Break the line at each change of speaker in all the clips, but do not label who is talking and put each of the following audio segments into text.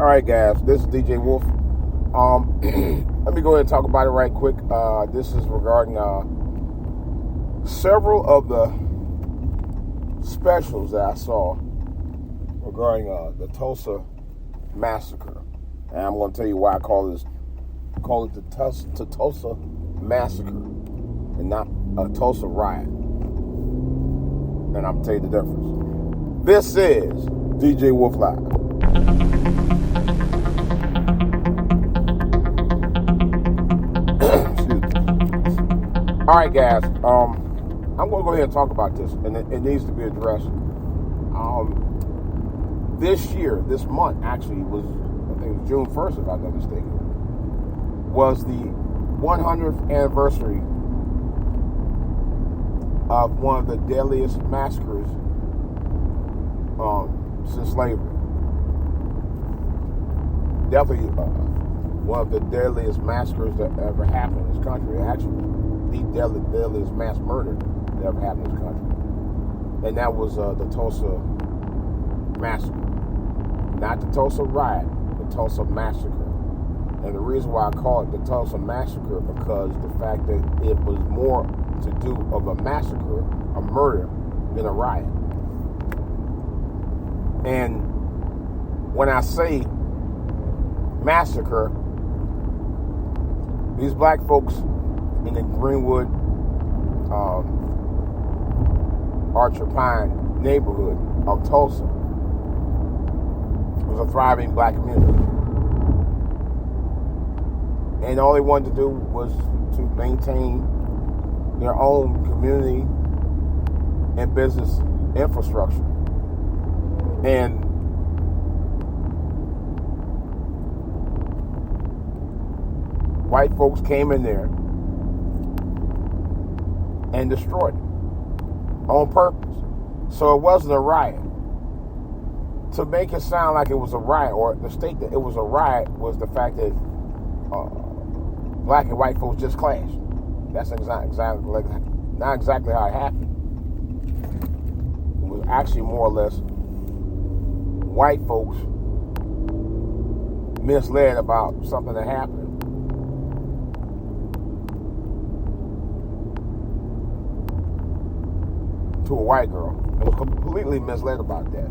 All right, guys, this is DJ Wolf. Let me go ahead and talk about it right quick. This is regarding several of the specials that I saw regarding the Tulsa Massacre. And I'm going to tell you why I call it the Tulsa Massacre and not a Tulsa riot. And I'm going to tell you the difference. This is DJ Wolf Live. All right, guys. I'm going to go ahead and talk about this, and it needs to be addressed. This month, actually, was, I think it was June 1st, if I'm not mistaken, was the 100th anniversary of one of the deadliest massacres since slavery. Definitely one of the deadliest massacres that ever happened in this country. Actually, the deadliest mass murder that ever happened in this country. And that was the Tulsa Massacre. Not the Tulsa riot, the Tulsa Massacre. And the reason why I call it the Tulsa Massacre, because the fact that it was more to do of a massacre, a murder, than a riot. And when I say massacre, these black folks in the Greenwood, Archer Pine neighborhood of Tulsa was a thriving black community. And all they wanted to do was to maintain their own community and business infrastructure. And white folks came in there and destroyed it on purpose. So it wasn't a riot. To make it sound like it was a riot, or the state that it was a riot, was the fact that black and white folks just clashed. That's not exactly how it happened. It was actually more or less white folks misled about something that happened. To a white girl. It was completely misled about that.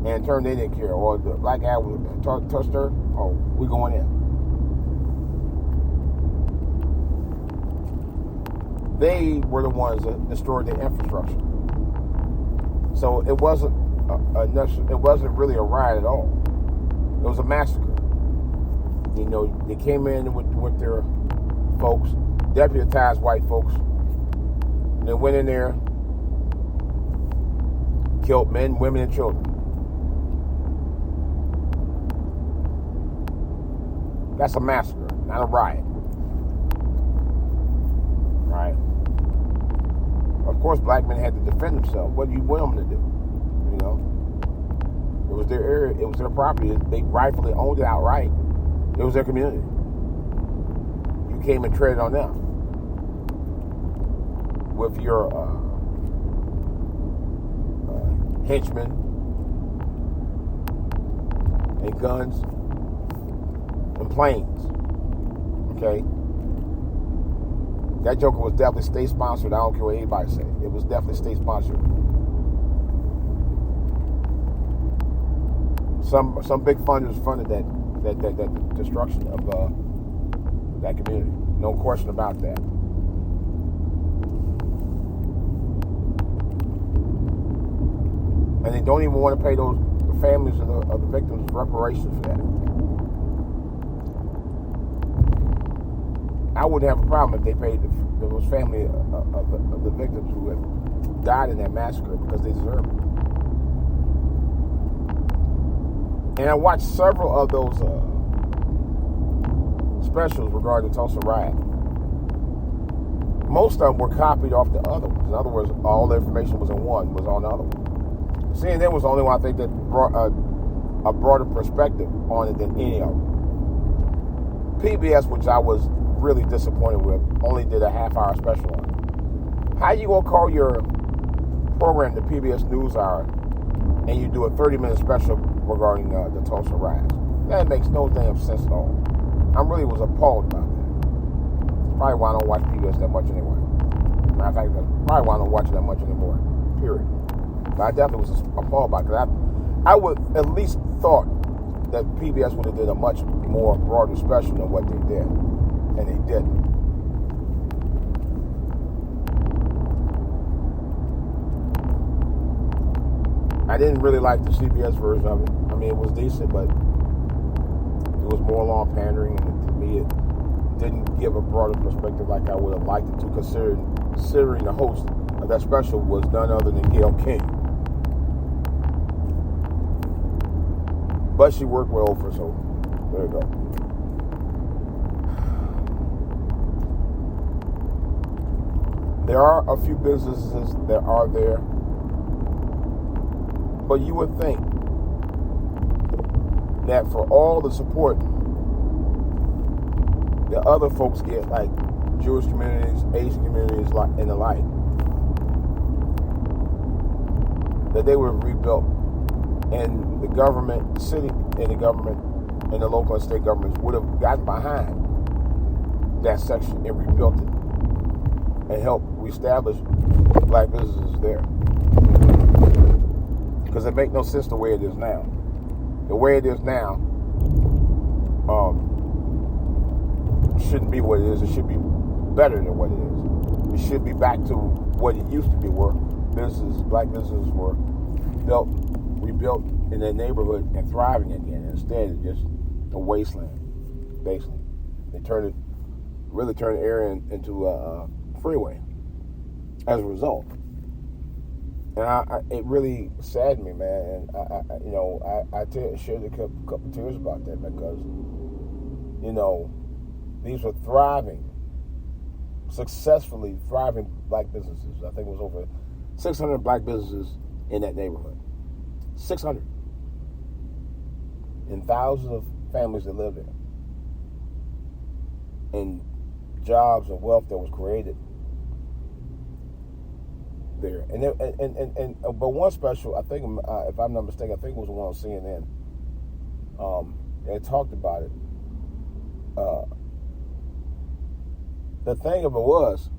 And turned they didn't care. Or the black guy touched her, oh, we going in. They were the ones that destroyed the infrastructure. So it wasn't really a riot at all. It was a massacre. You know, they came in with their folks, deputized white folks, and they went in there, killed men, women, and children. That's a massacre, not a riot. Right? Of course, black men had to defend themselves. What do you want them to do? You know? It was their area, it was their property. They rightfully owned it outright. It was their community. You came and treaded on them with your henchmen and guns and planes. Okay? That joker was definitely state sponsored. I don't care what anybody say. It was definitely state sponsored. Some big funders funded that destruction of that community. No question about that. And they don't even want to pay the families of the victims reparations for that. I wouldn't have a problem if they paid those family of the victims who had died in that massacre, because they deserve it. And I watched several of those specials regarding the Tulsa riot. Most of them were copied off the other ones. In other words, all the information was on the other one. CNN was the only one, I think, that brought a broader perspective on it than any of them. PBS, which I was really disappointed with, only did a half-hour special on it. How you gonna call your program the PBS News Hour and you do a 30-minute special regarding the Tulsa riots? That makes no damn sense at all. I really was appalled about that. Probably why I don't watch PBS that much anyway. Matter of fact, that's probably why I don't watch it that much anymore. Period. But I definitely was appalled by it, because I would at least thought that PBS would have did a much more broader special than what they did. And they didn't. I didn't really like the CBS version of it. I mean, it was decent, but it was more along pandering, and to me, it didn't give a broader perspective like I would have liked it to, considering the host of that special was none other than Gayle King. But she worked well for, so there you go. There are a few businesses that are there, but you would think that for all the support that other folks get, like Jewish communities, Asian communities, and the like, that they were rebuilt, and the government, the city, and the government, and the local and state governments would have gotten behind that section and rebuilt it and helped reestablish black businesses there. Because it makes no sense the way it is now. The way it is now shouldn't be what it is. It should be better than what it is. It should be back to what it used to be, where black businesses were rebuilt in their neighborhood and thriving again. Instead, it's just a wasteland, basically. They really turned the area into a freeway as a result. And it really saddened me, man. And I shed a couple tears about that, because, these were successfully thriving black businesses. I think it was over 600 black businesses in that neighborhood. 600. And thousands of families that lived there. And jobs and wealth that was created there. But one special, I think, if I'm not mistaken, I think it was the one on CNN. It talked about it. The thing of it was,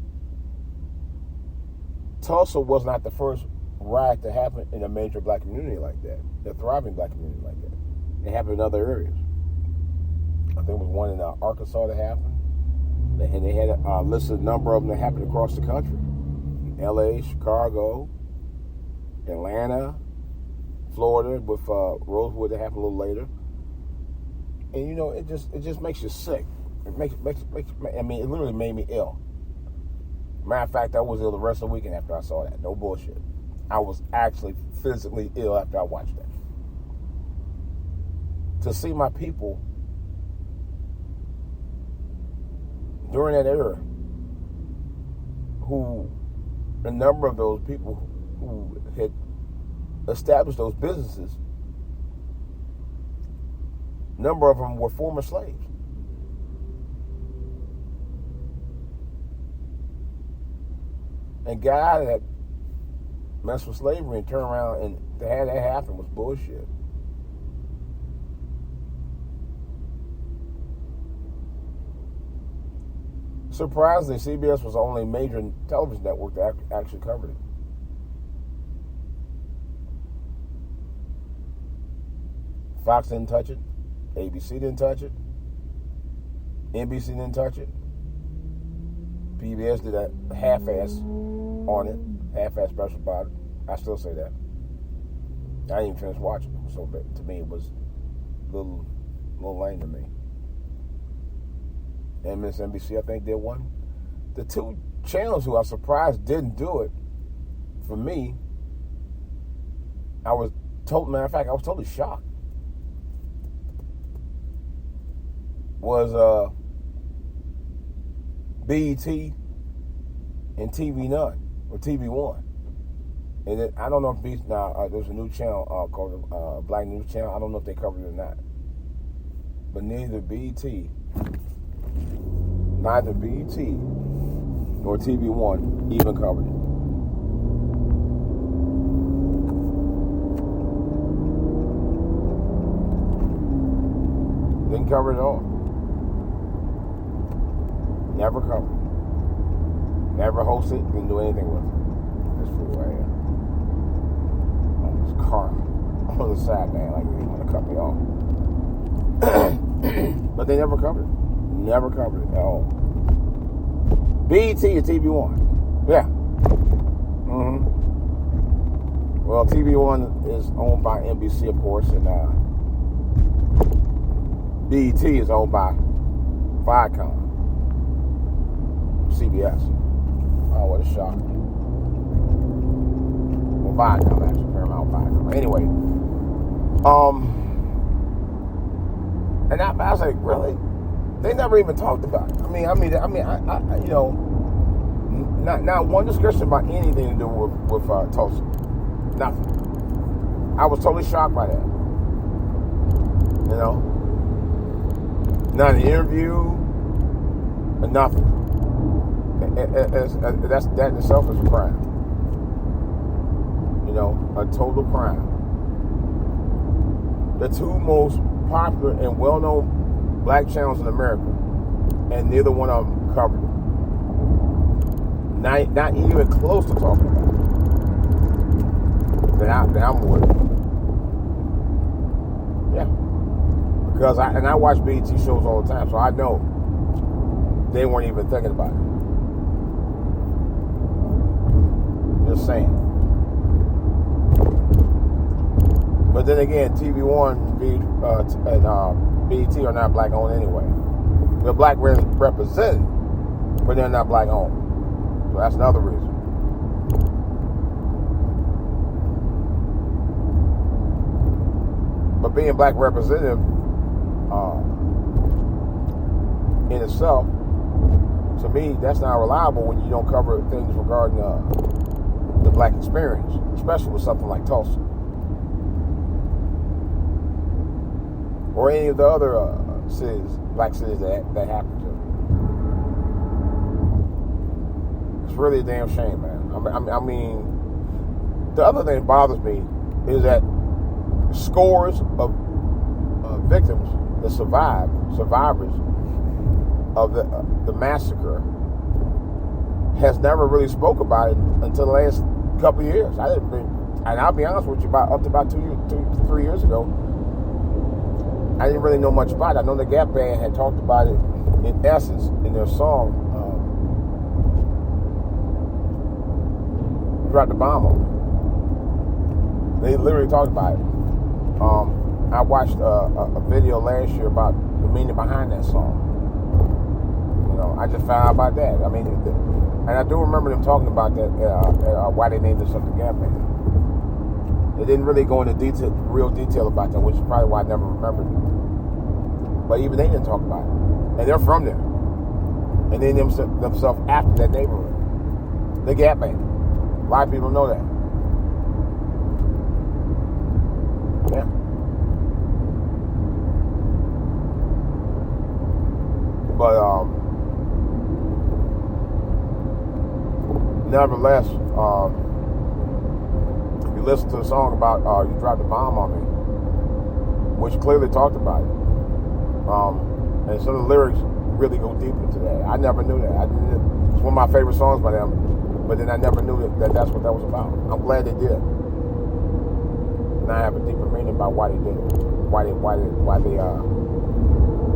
Tulsa was not the first riot to happen in a major black community like that, a thriving black community like that. It happened in other areas. I think it was one in Arkansas that happened, and they had listed a number of them that happened across the country. LA, Chicago, Atlanta, Florida, with Rosewood that happened a little later. And it just makes you sick. It makes it literally made me ill. Matter of fact, I was ill the rest of the weekend after I saw that. No bullshit. I was actually physically ill after I watched that. To see my people during that era, a number of those people who had established those businesses, a number of them were former slaves. And got out of that mess with slavery and turned around, and to have that happen was bullshit. Surprisingly, CBS was the only major television network that actually covered it. Fox didn't touch it. ABC didn't touch it. NBC didn't touch it. PBS did a half-ass on it, half-ass special about it. I still say that. I didn't even finish watching it, so to me it was a little lame to me. And MSNBC, I think, did one. The two channels who I was surprised didn't do it, for me, matter of fact, I was totally shocked, was BET and TV None, or TV One. And I don't know if there's a new channel called Black News Channel. I don't know if they covered it or not. But neither BET nor TV One even covered it. didn't cover it at all. Never covered. Never hosted. Didn't do anything with it. This fool right here. On this car. On the side, man. Like they want to cut me off. But they never covered it. Never covered it at all. BET or TV1? Yeah. Mm-hmm. Well, TV1 is owned by NBC, of course, and BET is owned by Viacom. CBS. Oh, what a shock. Well, Viacom, actually. Paramount Viacom. Anyway. And I was like, really? They never even talked about it. I mean, you know, not one discussion about anything to do with Tulsa. Nothing. I was totally shocked by that. You know? Not an interview, or nothing. That in itself is a crime. You know, a total crime. The two most popular and well-known black channels in America, and neither one of them covered it. Not even close to talking about it. That I'm aware of. Yeah. Because I watch BET shows all the time, so I know they weren't even thinking about it. Just saying. But then again, TV1 and BET are not black owned anyway. They're black represented, but they're not black owned. So that's another reason. But being black representative in itself, to me, that's not reliable when you don't cover things regarding the black experience, especially with something like Tulsa. Or any of the other cities, black cities that happen to. It's really a damn shame, man. I mean, the other thing that bothers me is that scores of victims that survivors of the massacre, has never really spoke about it until the last couple of years. And I'll be honest with you, up to about 3 years ago, I didn't really know much about it. I know the Gap Band had talked about it in essence in their song, Drop the Bomb on Me. They literally talked about it. I watched a video last year about the meaning behind that song. You know, I just found out about that. I mean, and I do remember them talking about that, why they named this up the Gap Band. They didn't really go into real detail about that, which is probably why I never remembered it. But even they didn't talk about it. And they're from there. And they named themselves after that neighborhood. The Gap Band. A lot of people know that. Yeah. But, nevertheless, listen to the song about You Dropped the Bomb on Me, which clearly talked about it. And some of the lyrics really go deep into that. I never knew that. It's one of my favorite songs by them, but then I never knew that that's what that was about. I'm glad they did. And I have a deeper meaning about why they did it. Why they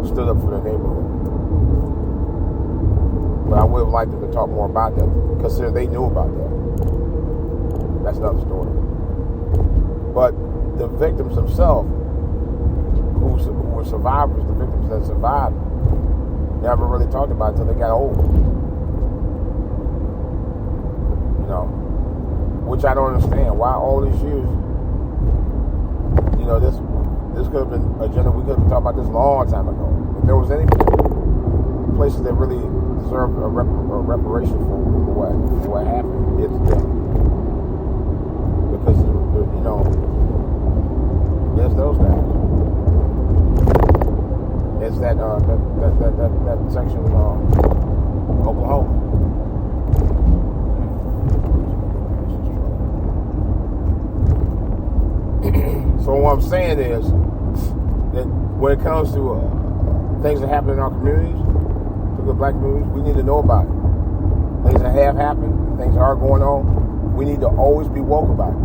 stood up for their neighborhood. But I would have liked them to talk more about that, considering they knew about that. That's another story. But the victims themselves, who were survivors, the victims that survived, never really talked about it until they got old. You know, which I don't understand. Why all these years? You know, this could have been agenda. We could have talked about this a long time ago. If there was any places that really deserve a reparation for what happened, it's them. Because you know, there's those guys. It's that section of Oklahoma. So what I'm saying is that when it comes to things that happen in our communities, the black communities, we need to know about it. Things that have happened, things that are going on, we need to always be woke about it.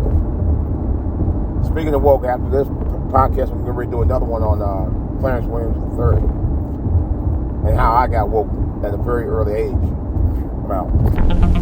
Speaking of woke, after this podcast, we're going to do another one on Clarence Williams III and how I got woke at a very early age. I'm out.